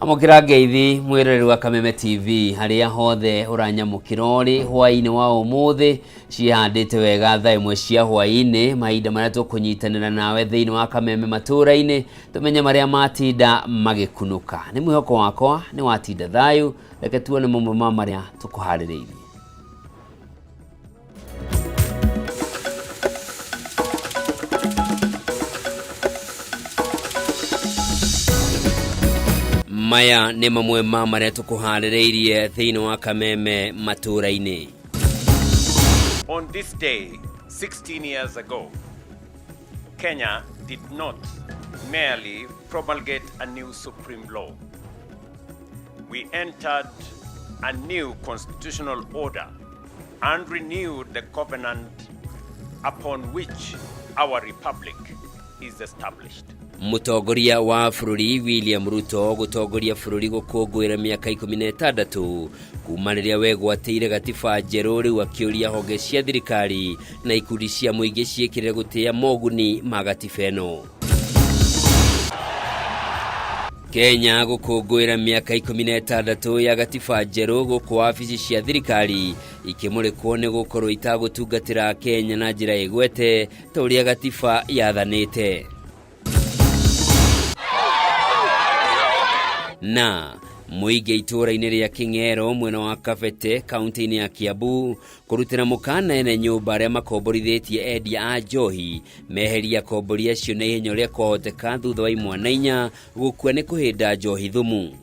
Amukira ngeithi mwiroreri wa Kameme TV haria hothe uranyamukirori hwaini wa umuthi cihandite wega thaa imwe cia hwaini mahinda maria tukunyitanira nawe thiini wa Kameme maturaini tumenye maria matinda magikunuka ni mwihoko wakwa ni watinda thayu reke tuone mamwe maria tukuhaririirie. Maya ni mamwe maria tukuhaririirie thiini wa Kameme maturaini. On this day, 16 years ago, Kenya did not merely promulgate a new supreme law. We entered a new constitutional order and renewed the covenant upon which our republic is established. Mutongoria wa bururi William Ruto gutongoria bururi gukungwira miaka 16 kumaniria wegwateire gatiba njeru riu akiuria honge cia thirikari na ikundi cia muingi ciekire gutia moguni magatiba eno. Kenya gukungwira miaka 16 ya gatiba njeru guku wabici cia thirikari ikimurikwo ni gukorwo itagutungatira Kenya na njira igwete ta uria gatiba yathanite. Na muige itura-ini ria King'ero mwena wa Kabete kaunti-ini ya Kiambu kurutira mukana ene nyumba aria makomborithitie endia a njohi meheria komboria cio na ihenya uria kwahoteka thutha wa imwana inya gukua ni kuhinda njohi thumu.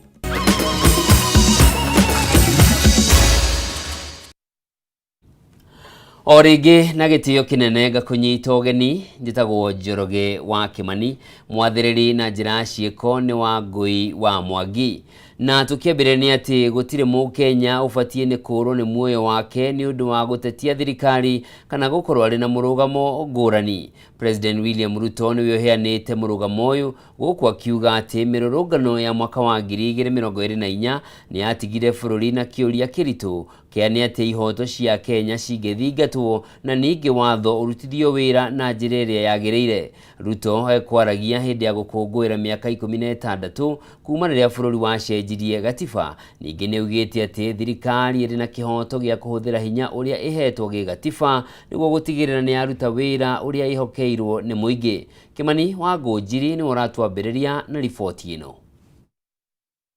Origi na gitio kinene gakunyita ugeni njitagwo Njoroge wa Kimani mwathiriri na njira cieko ni wa Ngui wa Mwangi na tukiambirania ati gutire mu Kenya ufatie ni kurwo ni muoyo wake ni undu wa gutetia thirikari kana gukorwo ari na murugamo ngurani. President William Ruto ni yoheanite murugamo uyu guku akiuga ati mirurungano ya mwaka wa 2024 ni atigire bururi na kiuria kiritu kiani ati ihoto cia Kenya cigithingatwo na ningi watho urutithio wira na njira iria yagireire. Ruto ekwaragia hindi ya gukungwira miaka 16 kuma riria bururi wa cenjirie gatiba ningi ni ugite ati thirikari iri na kihoto gia kuhuthira hinya uria ihetwo gi gatiba niguo gutigirira ni aruta wira uria ihokeirwo ni muingi. Kimani wa Ngunjiri ni uratwambiriria na ripoti ino.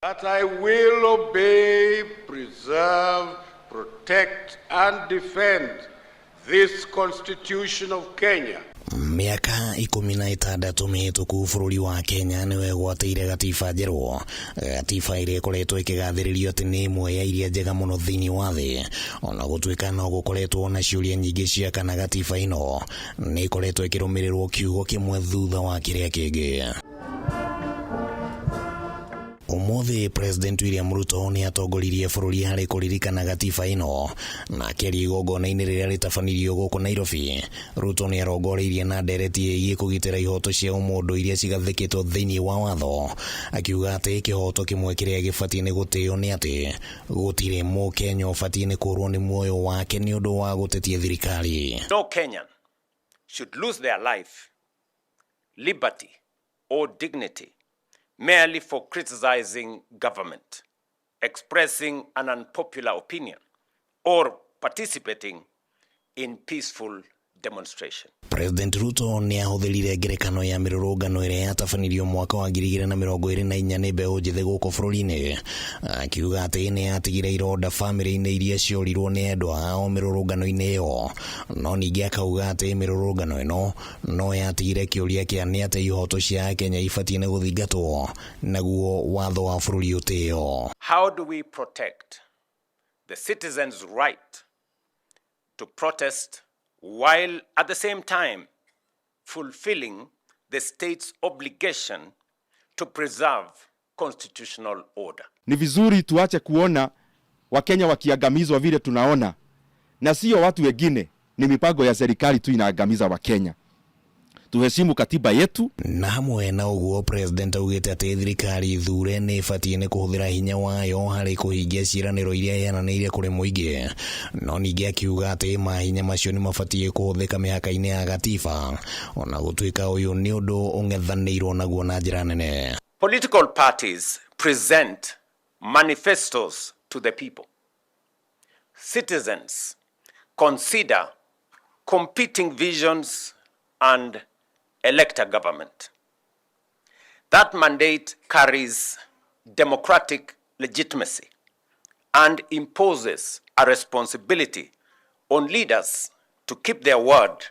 That I will obey, preserve, protect and defend this Constitution of Kenya. Miaka 16 mihituku bururi wa Kenya ni wegwateire gatiba njeru. Gatiba iria ikoretwo ikigathiririo ati ni imwe ya iria njega muno thiini wa thi. Ona gutuika no gukoretwo na ciuria nyingi cia kana gatiba ino ni ikoretwo ikirumirirwo kiugo kimwe thutha wa kiria kingi. Umuthi President William Ruto ni atongoririe bururi hari kuririkana gatiba ino na keri igongona-ini riria ritabanirio guku Nairobi. Ruto ni arongoreirie na ndereti ĩgiĩ kugitira ihoto cia umundu iria cigathikitwo thiini wa watho, akiuga ati kihoto kimwe kiria gibatie ni gutio ni ati gutire mu Kenya ubatie ni kurwo ni muoyo wake ni undu wa gutetia thirikari. No Kenyan should lose their life, liberty or dignity merely for criticizing government, expressing an unpopular opinion, or participating in peaceful demonstration. President Ruto ni ahuthirire ngerekano ya mirurungano iria yatabanirio mwaka wa 2024 ni mbeũ njĩthĩ guku bururi-ini, akiuga ati ni atigire ironda family-ini iria ciorirwo ni endwa ao mirurungano-ini iyo. No ningi akauga ati mirurungano ino no yatigire kiuria kia ni ati ihoto cia Kenya ibatie ni guthingatwo naguo watho wa bururi utio. How do we protect the citizens' right to protest while at the same time fulfilling the state's obligation to preserve constitutional order? Ni vizuri tuache kuona Wakenya wakiangamizwa vile tunaona, na sio watu wengine, ni mipango ya serikali tu inaangamiza Wakenya. Tuheshimu katiba yetu. Na hamwe na uguo President augite ati thirikari thure ni ibatie ni kuhuthira hinya wayo hari kuhingia ciraniro iria yananiire kuri muingi. No ningi akiuga ati mahinya macio ni mabatie kuhuthika mihaka-ini ya gatiba ona gutuika uyu ni undu ung'ethanirwo naguo na njira nene. Political parties present manifestos to the people. Citizens consider competing visions and elect a government. That mandate carries democratic legitimacy and imposes a responsibility on leaders to keep their word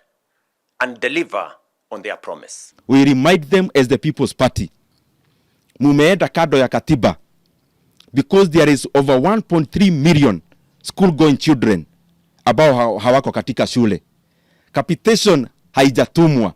and deliver on their promise. We remind them as the People's Party, mumeenda kado ya katiba, because there is over 1.3 million school-going children ambao hawako katika shule. Capitation haijatumwa.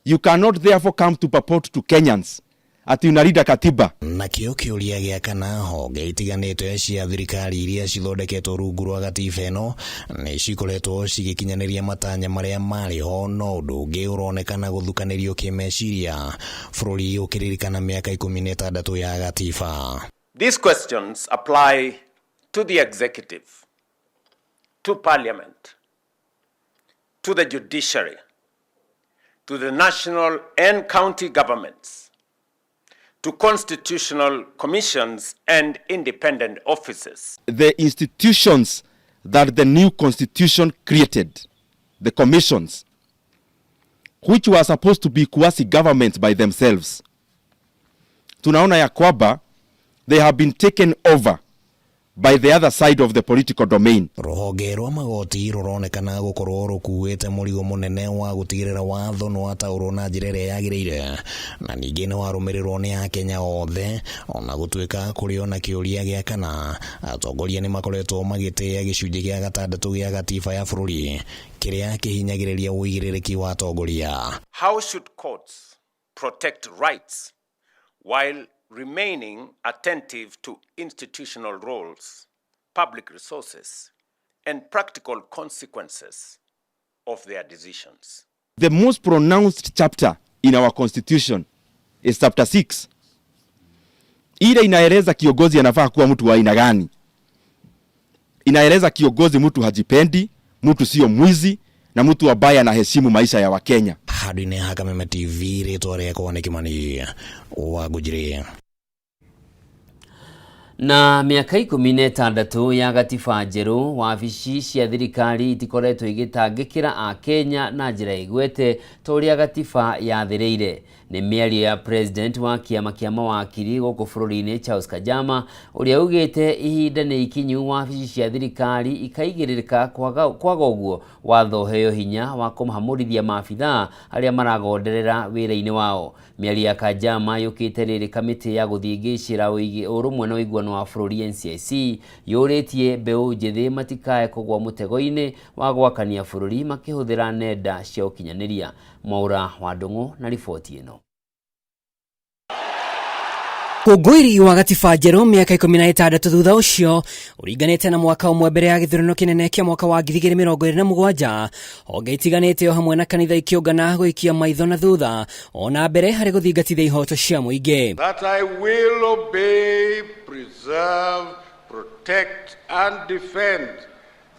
You cannot therefore come to purport to Kenyans ati unarida katiba. Na kĩo kĩũria gĩa kana honge itiganĩte cia thirikari iria cithondeketwo rungu rwa gatiba ĩno nĩ cikoretwo cigĩkinyanĩria matanya marĩa marĩ ho, no ũndũ ũngĩ ũronekana gũthukanĩrio kĩmeciria bũrũri ũkĩririkana mĩaka 16 ya gatiba. These questions apply to the executive, to parliament, to the judiciary, to the national and county governments, to constitutional commissions and independent offices. The institutions that the new constitution created, the commissions, which were supposed to be quasi-governments by themselves, tunaona ya kwamba they have been taken over by the other side of the political domain. Rũhonge rwa magoti rũronekana gũkorwo rũkuĩte mũrigo mũnene wa gũtigĩrĩra watho nĩ wataũrwo na njĩra ĩrĩa yagĩrĩire, na ningĩ nĩ warũmĩrĩrwo nĩ Akenya othe, ona gũtuĩka kũrĩ ona kĩũria gĩa kana atongoria nĩ makoretwo magĩtĩĩa gĩcunjĩ gĩa 6 gĩa gatiba ya bũrũri kĩrĩa kĩhinyagĩrĩria ũigĩrĩrĩki wa atongoria. How should courts protect rights while remaining attentive to institutional roles, public resources, and practical consequences of their decisions? The most pronounced chapter in our constitution is chapter 6. Ile inaeleza kiongozi anafaa kuwa mtu wa aina gani. Inaeleza kiongozi mtu hajipendi, mtu sio mwizi, na mtu ambaye anaheshimu maisha ya Wakenya. Hadi Hakameme TV rĩtwa rĩakwa nĩ Kimani wa Gujiri. Na miaka 16 ya gatiba njerũ, wabici cia thirikari itikoretwo igĩtangĩkĩra a Kenya na njĩra igwete toria gatiba yathĩrĩire. Nĩ mĩario ya president wa kĩama kĩa mawakiri gũkũ bũrũri-inĩ Charles Kanjama, ũrĩa ugĩte ihinda nĩ ikinyu wabici cia thirikari ikaigĩrĩrĩka kwaga ũguo watho heo hinya wa kũmahamũrithia maabithaa arĩa maragonderera wĩra-inĩ wao. Mĩario ya Kanjama yũkĩte rĩrĩ kamĩtĩ ya gũthingĩcĩra ũrũmwe na ũiguano wa bũrũri NCIC yũrĩtie mbeũ njĩthĩ matikae kũgwa mũtego-inĩ wa gwakania bũrũri makĩhũthĩra nenda cia ũkinyanĩria. Mwaura wa Ndung'u na riboti ĩno. Kũngũĩri wa gatiba njerũ mĩaka 16 thutha ũcio ũringanĩte na mwaka ũmwe mbere ya gĩthurano kĩnene kĩa mwaka wa 2027, honge itiganĩte o hamwe na kanitha ikĩũngana gũikia maitho na thutha ona mbere harĩ gũthingatithia ihoto cia mũingĩ. That I will obey, preserve, protect and defend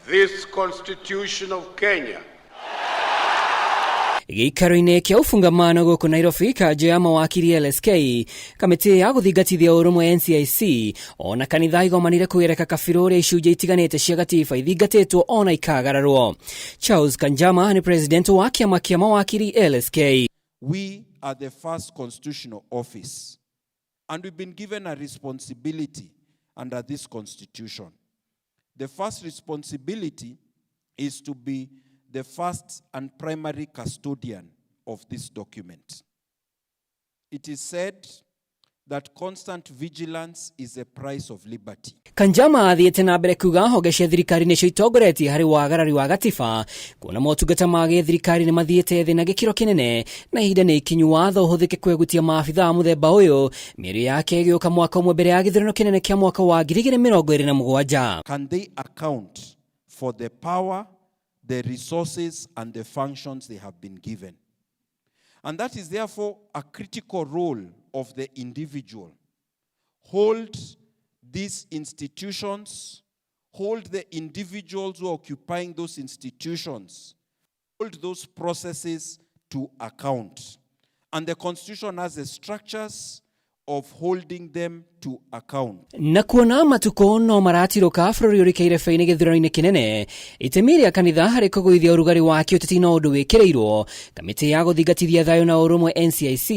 this Constitution of Kenya. Gĩikaro-inĩ kĩa ũfungamano gũkũ Nairobi, kanjũ ya mawakiri LSK, kamĩtĩ ya gũthingatithia ũrũmwe NCIC ona kanitha igomanire kwĩreka kabirũ ũrĩa icunjĩ itiganĩte cia gatiba ithingatĩtwo ona ikagararwo. Charles Kanjama nĩ president wa kĩama kĩa mawakiri LSK. We are the first constitutional office and we've been given a responsibility under this constitution. The first responsibility is to be the first and primary custodian of this document. It is said that constant vigilance is the price of liberty. Kanjama athiĩte na mbere kuga honge cia thirikari nĩcio itongoretie harĩ wagarari wa gatiba, kuona motungata ma gĩthirikari nĩ mathiĩte thĩ na gĩkĩro kĩnene, na ihinda nĩ ikinyu watho ũhũthĩke kwegutia maabithaa mũthemba ũyũ, mĩario yake ĩgĩũka mwaka ũmwe mbere ya gĩthurano kĩnene kĩa mwaka wa 2027. Can they account for the power, the resources and the functions they have been given? And that is therefore a critical role of the individual. Hold these institutions, hold the individuals who are occupying those institutions, hold those processes to account. And the Constitution has the structures of holding them to account. Na kuona matuko no maratiroka bũrũri ũrĩkĩire feini gĩthurano-inĩ kĩnene itemi rĩa kanitha harĩ kũgũithia ũrugarĩ wa kĩũteti no ũndũ wĩkĩrĩirwo. Kamĩtĩ ya gũthingatithia thayũ na ũrũmwe NCIC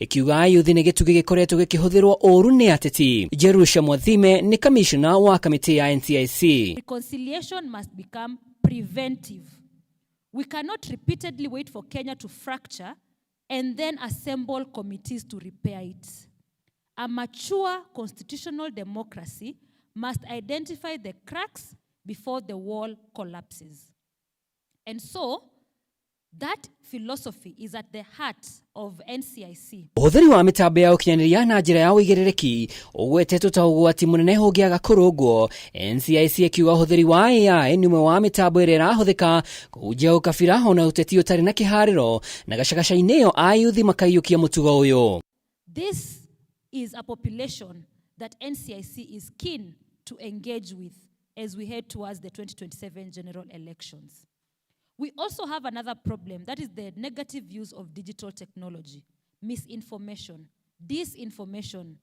ĩkiuga ayuthi nĩ gĩtugĩ gĩkoretwo gĩkĩhũthĩrwo ũũru nĩ ateti. Jerusha Mwathime nĩ kamishna wa kamĩtĩ ya NCIC. Reconciliation must become preventive. We cannot repeatedly wait for Kenya to fracture and then assemble committees to repair it. A mature constitutional democracy must identify the cracks before the wall collapses. And so, that philosophy is at the heart of NCIC. Ũhũthĩri wa mĩtambo ya ũkinyanĩria na njĩra ya ũigĩrĩrĩki ũgwetetwo ta ũgwati mũnene ũngĩaga kũrũngwo. NCIC ĩkiuga ũhũthĩri wa AI nĩ ũmwe wa mĩtambo ĩrĩa ĩrahũthĩka kũhunjia ũkabira ona ũteti ũtarĩ na kĩharĩro na gacagaca-inĩ ĩyo ayuthi makaiyũkia mũtugo ũyũ. This is a population that NCIC is keen to engage with as we head towards the 2027 general elections. We also have another problem, that is the negative use of digital technology, misinformation, disinformation,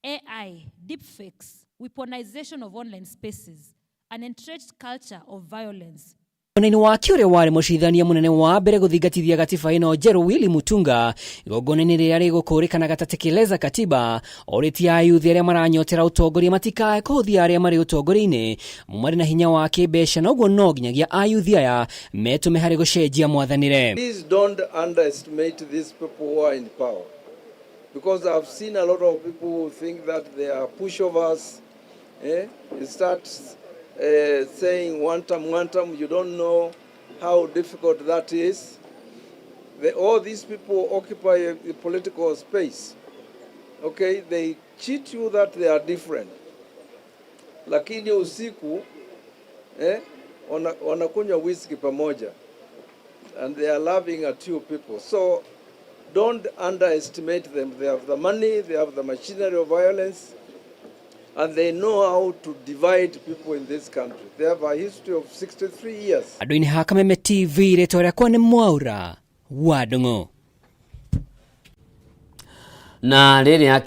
AI, deepfakes, weaponization of online spaces, an entrenched culture of violence. Mwena-inĩ wake ũrĩa warĩ mũcirithania mũnene wa mbere gũthingatithia gatiba ĩno Njerũ Willy Mutunga igongona-inĩ rĩrĩa rĩgũkũrĩkanaga ta tekeleza katiba orĩtie ayuthi arĩa maranyotera ũtongoria matikae kũhũthia arĩa marĩ ũtongoria-inĩ marĩ na hinya wa kĩmbeca na ũguo no nginyagia ayuthi aya metũme harĩ gũcenjia mwathanĩre. Please don't underestimate these people who are in power, because I've seen a lot of people who think that they are pushovers. It starts saying one term, you don't know how difficult that is. All these people occupy a political space. Okay, they cheat you that they are different. Lakini usiku, wanakunywa whiskey pamoja. And they are laughing at you people. So don't underestimate them. They have the money, they have the machinery of violence, and they know how to divide people in this country. They have a history of 63 years. Andũ-inĩ ha Kameme TV rĩtwa rĩakwa nĩ Mwaura wa Ndung'u. Na rĩrĩa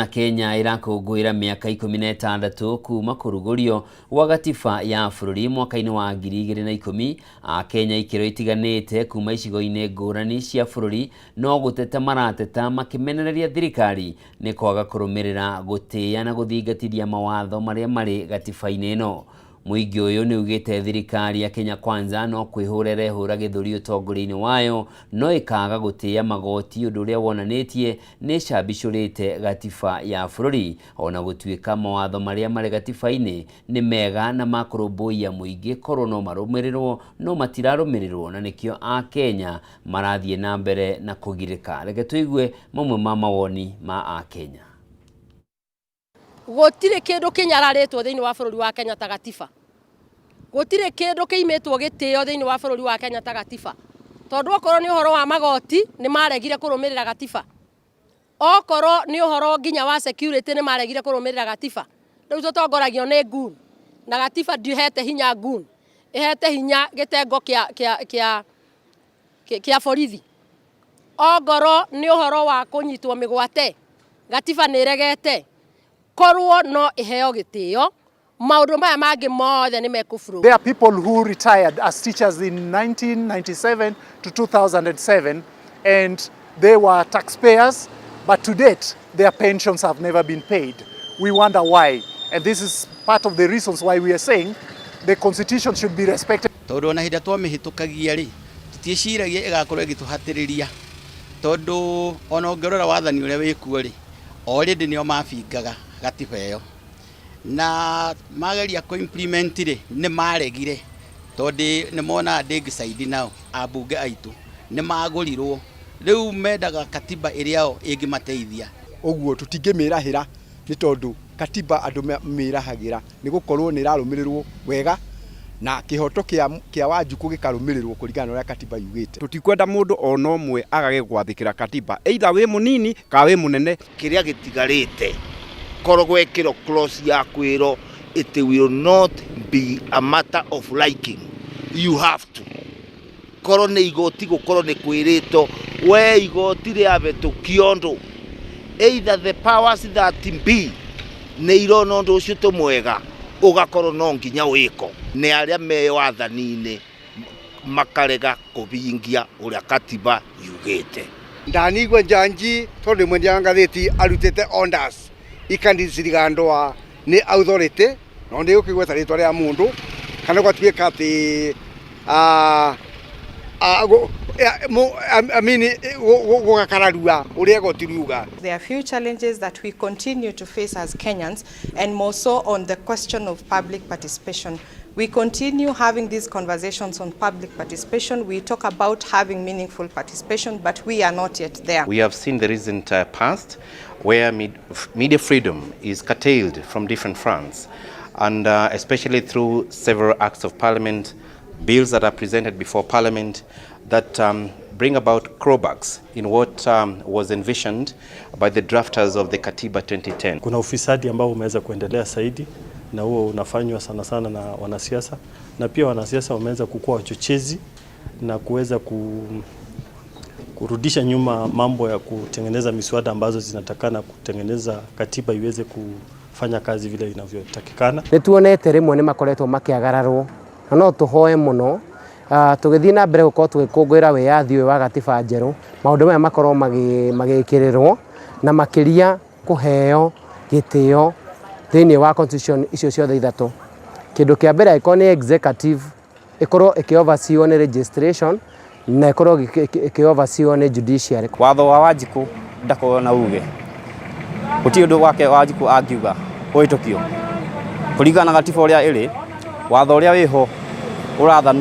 Kenya irakũngũĩra mĩaka 16 kuma kũrugũrio gwa gatiba ya bũrũri mwaka-inĩ wa 2010, Kenya ikĩro itiganĩte kuma icigo-inĩ ngũrani cia bũrũri no gũteta marateta makĩmenereria thirikari nĩ kwaga kũrũmĩrĩra gũtĩĩa na gũthingatithia mawatho marĩa marĩ gatiba-inĩ ĩno. Mũingĩ ũyũ nĩ ugĩte thirikari ya Kenya Kwanza no kwĩhũrĩra hũra gĩthũri ũtongoria-inĩ wayo no ĩkaga gũtĩĩa magoti ũndũ ũrĩa wonanĩtie nĩ cambicũrĩte gatiba ya bũrũri ona gũtuĩka mawatho marĩa marĩ gatiba-inĩ nĩ mega na makũrũmbũiya mũingĩ korwo no marũmĩrĩrwo no matirarũmĩrĩrwo na nĩkĩo Akenya marathiĩ na mbere na kũgirĩka. Reke tũigue mamwe ma mawoni ma Akenya. Gũtirĩ kĩndũ kĩnyararĩtwo thĩinĩ wa bũrũri wa Kenya ta gatiba. Gũtirĩ kĩndũ kĩimetwo gĩtĩo thĩinĩ wa bũrũri wa Kenya ta gatiba. Tondũ okorwo nĩ ũhoro wa magoti nĩ maregire kũrũmĩrĩra gatiba. Okorwo nĩ ũhoro nginya wa security nĩ maregire kũrũmĩrĩra gatiba. Rĩu tũtongoragio nĩ gun. Na gatiba ndĩhete hinya gun. Ĩhete hinya gĩtengo kĩa borithi. Ongorwo nĩ ũhoro wa kũnyitwo mĩgwate. Gatiba nĩ ĩregete. Korwo no iheo gĩtĩo maũndũ maya mangĩ mothe nĩ mekũburu. There are people who retired as teachers in 1997 to 2007 and they were taxpayers, but to date their pensions have never been paid. We wonder why, and this is part of the reasons why we are saying the constitution should be respected. Tondũ ona hĩndĩ twamĩhĩtũkagia rĩ tutiĩciragia ĩgakorwo ĩgĩtũhatĩrĩria tondũ ona ũngĩrora wathani ũrĩa wĩkuo rĩ already nĩo mabingaga gatiba ĩyo na mageria kũ implement rĩ nĩ maregire tondũ nĩ mona ndĩngĩ side nao ambunge aitũ nĩ magũrirwo rĩu mendaga katiba ĩrĩa ĩngĩmateithia. Ũguo tũtingĩmĩrahĩra nĩ tondũ katiba andũ mĩrahagĩra nĩ gũkorwo nĩ ĩrarũmĩrĩrwo wega na kĩhoto kĩa Wanjukũ gĩkarũmĩrĩrwo kũringana na ũrĩa katiba yugĩte. Tutikwenda mũndũ ona ũmwe agage gwathĩkĩra katiba either wĩ mũnini ka wĩ mũnene. Kĩrĩa gĩtigarĩte korwo gwekĩrwo clause ya kwĩrwo it will not be a matter of liking, you have to. Korwo nĩ igoti gũkorwo nĩ kwĩrĩtwo we igoti rĩavetũkio ndũ either the powers that be nä irona å ndå å cio tå mwega å gakorwo no nginya wĩko nĩ arĩa me wathani-inĩ makarega kũvingia ũrĩa katiba yugĩte. Ndanigua Njanji tondũ mwendia wa ngathĩti arutĩte orders ikandiciriga ndoa nĩ authority no nĩ ũkĩgweta rĩtwa rĩa mũndũ kana gwatuĩka atĩ There are few challenges that we continue to face as Kenyans, and more so on the question of public participation. We continue having these conversations on public participation. We talk about having meaningful participation, but we are not yet there. We have seen the recent past where media freedom is curtailed from different fronts, and especially through several acts of parliament, bills that are presented before parliament that bring about clawbacks in what was envisioned by the drafters of the Katiba 2010. Kuna ufisadi ambao umeweza kuendelea zaidi na huo unafanywa sana sana na wanasiasa, na pia wanasiasa wameweza kukua wachochezi na kuweza kurudisha nyuma mambo ya kutengeneza miswada ambazo zinatakana kutengeneza katiba iweze kufanya kazi vile inavyotakikana. Nituonete rimwe ni makoretwo makiagararwo na no tuhoe muno tugithii na mbere gukorwo tugikungwira wiyathi wa gatiba njeru maundu maya makorwo magikirirwo na makiria kuheo gitio thini wa constitution icio ciothe ithatu. Kindu kia mbere iko ni executive ikorwo ikioversee ni registration na ikorwo ikioversee ni judiciary. Watho wa Wanjiku ndako na uge uti undu wake Wanjiku angiuga uitukio kuringana na gatiba uria iri watho uria wiho uratha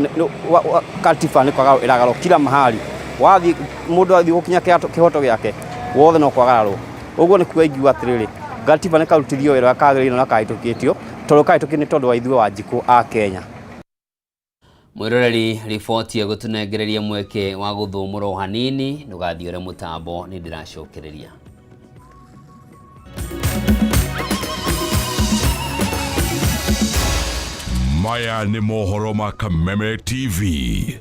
katiba ni kwaga iragaro kila mahali wathi mundu athi gukinya kihoto giake wothe no kwagararwo uguo ni kuga ingiuga atiriri gatiba ni karutithio wira kagirino na kahitukitio tondu kahitukini tondu wa ithuĩ Wanjiku a Kenya. Mwiroreri riboti ya gutunengereria mweke wa guthumũrwo hanini ndugathiore mutambo ni ndiracokereria. Maya ni mohoro ma Kameme TV.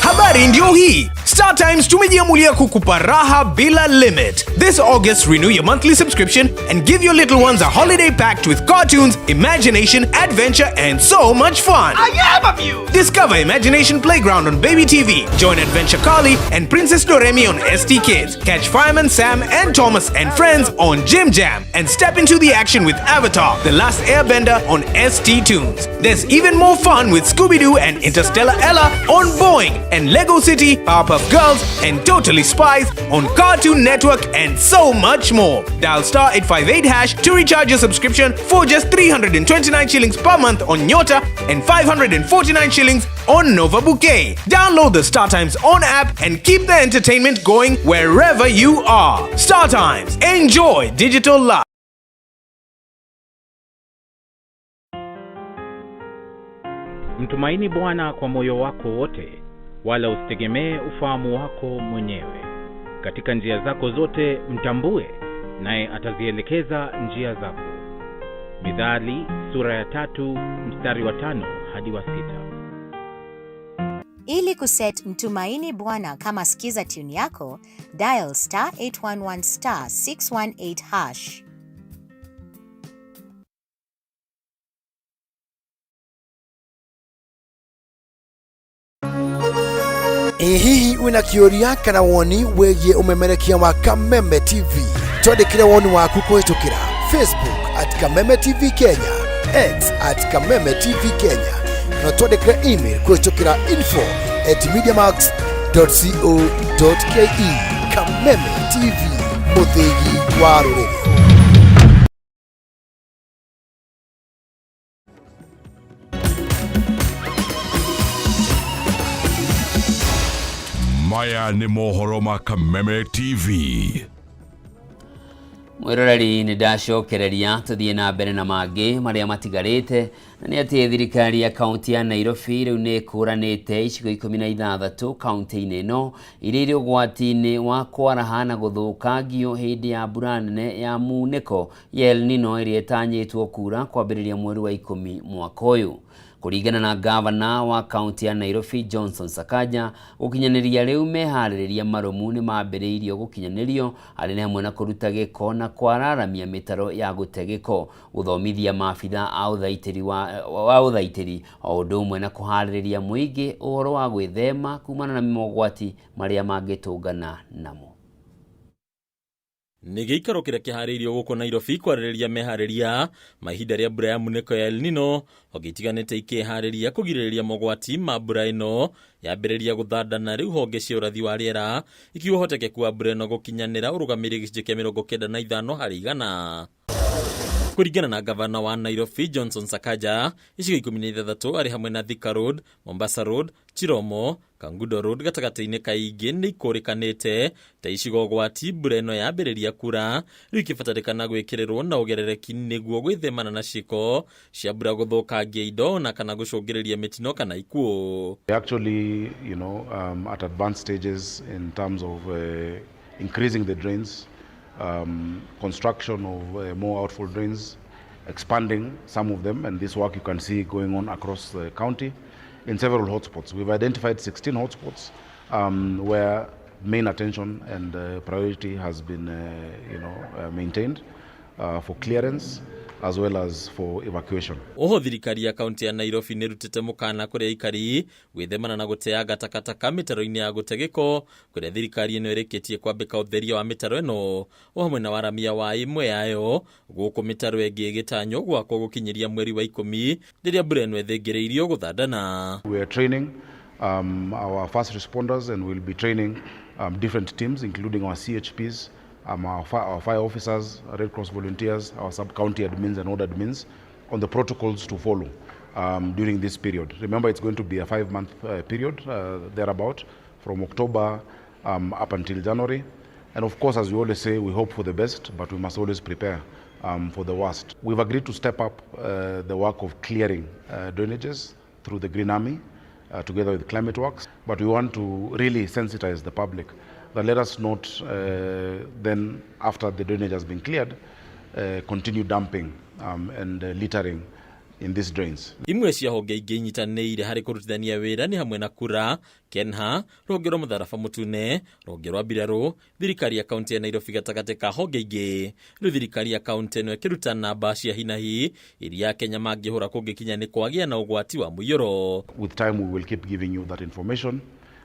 Habari ndio hii. StarTimes tumejiamulia kukupa raha bila limit. This August, renew your monthly subscription and give your little ones a holiday packed with cartoons, imagination, adventure, and so much fun. I am of you! Discover Imagination Playground on Baby TV. Join Adventure Carly and Princess Doremi on ST Kids. Catch Fireman Sam and Thomas and friends on Jim Jam. And step into the action with Avatar, The Last Airbender on ST Tunes. There's even more fun with Scooby-Doo and Interstellar Ella on Boeing. And Lego City, Powerpuff Girls, and Totally Spies on Cartoon Network, and so much more. Dial *858# to recharge your subscription for just 329 shillings per month on Nyota and 549 shillings on Nova Bouquet. Download the StarTimes On app and keep the entertainment going wherever you are. StarTimes. Enjoy digital life. Mtumaini Bwana kwa moyo wako wote, wala usitegemee ufahamu wako mwenyewe. Katika njia zako zote mtambue, naye atazielekeza njia zako. Mithali sura ya 3 mstari wa 5 hadi wa 6. Ili kuset Mtumaini Bwana kama skiza tune yako, dial *811 *618#. Hihi wina kioria kana woni wegie umemerekia wa Kameme TV? Twandikire woni waku kuhitukira Facebook @Kameme TV Kenya, X @Kameme TV Kenya, na twandikire email kuhitukira info@mediamax.co.ke. Kameme TV, muthigi wa ruriri. Maya ni mohoro ma Kameme TV. Mwiroreri ni ndacokereria tuthie na mbere na mangĩ maria matigarĩte na nĩ atĩ thirikari ya kaunti ya Nairobi rĩu nĩ ĩkũranĩte icigo 16 kaunti-inĩ ĩno iria irĩ ũgwati-inĩ wa kwaraha na gũthũkangio hĩndĩ ya mbura nene ya munĩko ya El Nino ĩrĩa ĩtanyĩtwo kuura kwambĩrĩria mweri wa 10 mwaka ũyũ. Kũringana na gavana wa kaunti ya Nairobi Johnson Sakaja, gũkinyanĩria rĩu meharĩrĩria marũmu nĩ mambĩrĩirio gũkinyanĩrio arĩ hamwe na kũruta gĩko na kwararamia mĩtaro ya gũte gĩko, gũthomithia maabitha a ũthaitĩri o ũndũ ũmwe na kũharĩrĩria mũingĩ ũhoro wa gwĩthema kumana na mogwati marĩa mangĩtũngana namo. Nĩ gĩikaro kĩrĩa kĩharĩirio gũkũ Nairobi kwarĩrĩria meharĩria mahinda rĩa mbura ya munĩko ya El Nino, ogĩtiganĩte ikĩharĩria kũgirĩrĩria mogwati ma mbura ĩno yambĩrĩria gũthandana rĩu honge cia ũrathi wa rĩera ikiuga ũhotekeku wa mbura ĩno gũkinyanĩra ũrũgamĩrĩri gĩcunjĩ kĩa 95 harĩ igana. Kũringana na gavana wa Nairobi Johnson Sakaja, icigo 16 arĩ hamwe na Thika Road, Mombasa Road, Chiromo, Kangundo Road gatagatĩ-inĩ kaingĩ nĩ ikũrĩkanĩte ta icigo gwati mbura ĩno yambĩrĩria kura, rĩu ikĩbatarĩkana gwĩkĩrĩrwo na ũgerereki nĩguo gwĩthemana na ciĩko cia mbura gũthũkangia indo na kana gũcũngĩrĩria mĩtino kana ikuũ. Actually, at advanced stages in terms of increasing the drains, construction of more outfall drains, expanding some of them, and this work you can see going on across the county in several hotspots. We've identified 16 hotspots where main attention and priority has been maintained for clearance as well as for evacuation. Oho thirikari ya kaunti ya Nairobi nĩ rutĩte mũkana kũrĩa aikari gwĩthemana na gũteanga takataka mĩtaro-inĩ ya gũte gĩko, kũrĩa thirikari ĩno ĩrĩkĩtie kwambĩka ũtheria wa mĩtaro ĩno o hamwe na waramia wa imwe yayo, gũkũ mĩtaro ĩngĩ ĩgĩtanywo gwakwo gũkinyĩria mweri wa 10 rĩrĩa mbura ĩno ĩthĩngĩrĩirio gũthandana. We are training our first responders and we'll be training different teams including our CHPs, our fire officers, Red Cross volunteers, our sub-county admins and ward admins on the protocols to follow during this period. Remember, it's going to be a 5-month period thereabout, from October up until January. And of course, as we always say, we hope for the best, but we must always prepare for the worst. We've agreed to step up the work of clearing drainages through the Green Army together with Climate Works, but we want to really sensitize the public that let us not then, after the drainage has been cleared, continue dumping and littering in these drains. Imwe cia honge ingĩ inyitanĩire harĩ kũrutithania wĩra nĩ hamwe na KURA, KENHA, rũhonge rwa mũtharaba mũtune, rũhonge rwa mbirarũ, thirikari ya kaunti ya Nairobi gatagatĩ ka honge ingĩ. Rĩu thirikari ya kaunti ĩno ĩkĩruta namba cia hinahi iria Kenya mangĩhũra kũngĩkinya nĩ kwagĩa na ũgwati wa mũiyũro. With time we will keep giving you that information.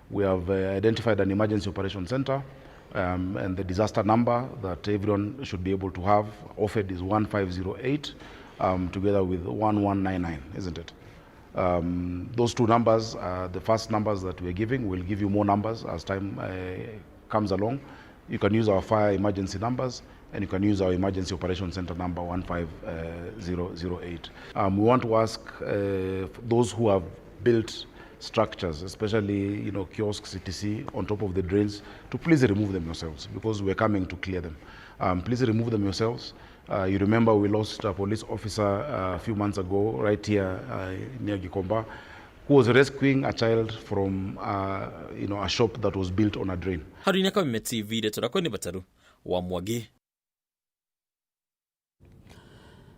We have identified an emergency operation center and the disaster number that everyone should be able to have offered is 1508 together with 1199, isn't it? Those two numbers are the first numbers that we're giving. We'll give you more numbers as time comes along. You can use our fire emergency numbers and you can use our emergency operation center number 15008. We want to ask those who have built structures, especially kiosks, etc., on top of the drains, to please remove them yourselves because we're coming to clear them. Please remove them yourselves. You remember we lost a police officer a few months ago right here near Gikomba who was rescuing a child from a shop that was built on a drain. Harina Kameme TV retora ni Bataru wa Mwangi.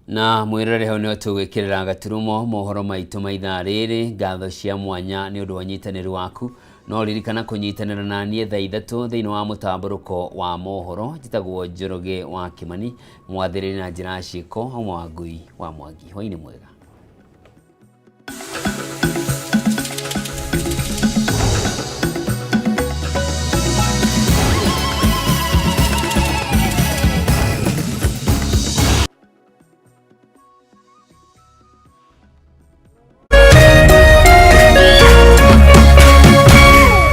Na mwirore hau nĩo tũgwĩkĩrĩra gaturumo mohoro maitũ ma ithaa rĩrĩ, ngatho cia mwanya nĩ ũndũ wa nyitanĩri waku, no ririkana kũnyitanĩra na niĩ thaa 3 thĩinĩ wa mũtambarũko wa mohoro. Njĩtagwo Njoroge wa Kimani, mwathĩrĩri na njĩra ciĩko hamwe wa Ngui wa Mwangi. Hwaĩ-inĩ mwega.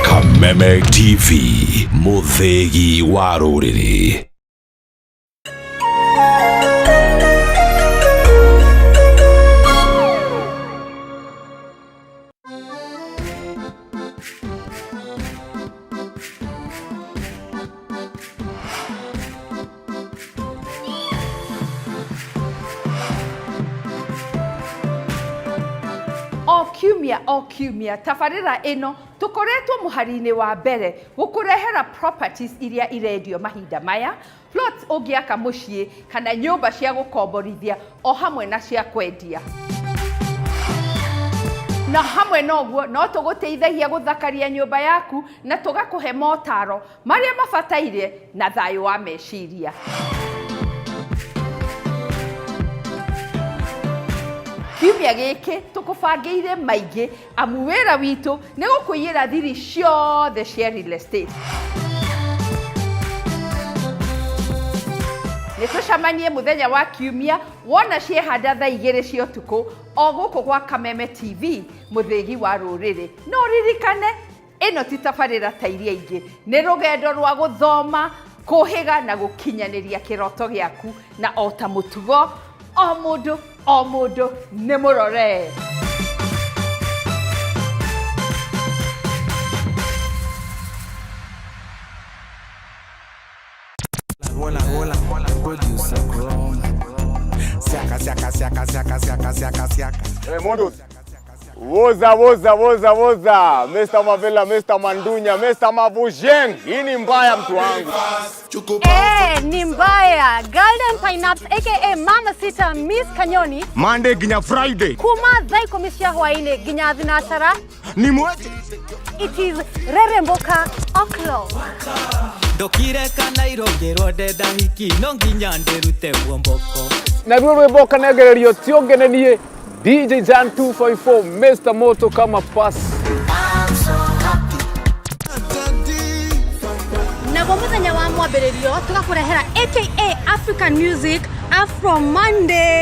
Kameme TV, mũthĩgi wa rũrĩrĩ. kiumia o kiumia tabarĩra ĩno tũkoretwo mũhari-inĩ wa mbere gũkũrehera properties iria irendio mahinda maya, plots ũngĩaka mũciĩ kana nyũmba cia gũkomborithia o hamwe na cia kwendia. Na hamwe noguo no tũgũteithagia gũthakaria nyũmba yaku na tũgakũhe motaro marĩa mabataire na thayũ wa meciria. Kiumia gĩkĩ tũkũbangĩire maingĩ amu wĩra witũ nĩ gũkũiyĩra thiri ciothe cia real estate. Nĩtũcemanie mũthenya wa kiumia wona ciehanda thaa 2 cia ũtukũ o gũkũ gwa Kameme TV mũthĩgi wa rũrĩrĩ. No ririkane ĩno ti tabarĩra ta iria ingĩ, nĩ rũgendo rwa gũthoma, kũhĩga na gũkinyanĩria kĩroto gĩaku, na o ta mũtugo o mũndũ nĩ mũrore. Woza Mr. Mavela, Mr. Mandunya, Mr. Mabujen. Hii ni mbaya mtu wangu. Ni mbaya. Golden Pineapple aka Mama Sita Miss Kanyoni. Monday ginya Friday. Kuma dhai komisia hwaine ginya thinashara. Ni mweche. It is Reremboka O'clock. Ndokire kana irongerwo ndenda hiki no nginya nderute bwomboko. Na ruo rweboka negererio tiongenenie DJ Jan 254 Mr. Moto kama pass. Na mũthenya wa mwambĩrĩrio tũgakũrehera aka African Music Afro Monday.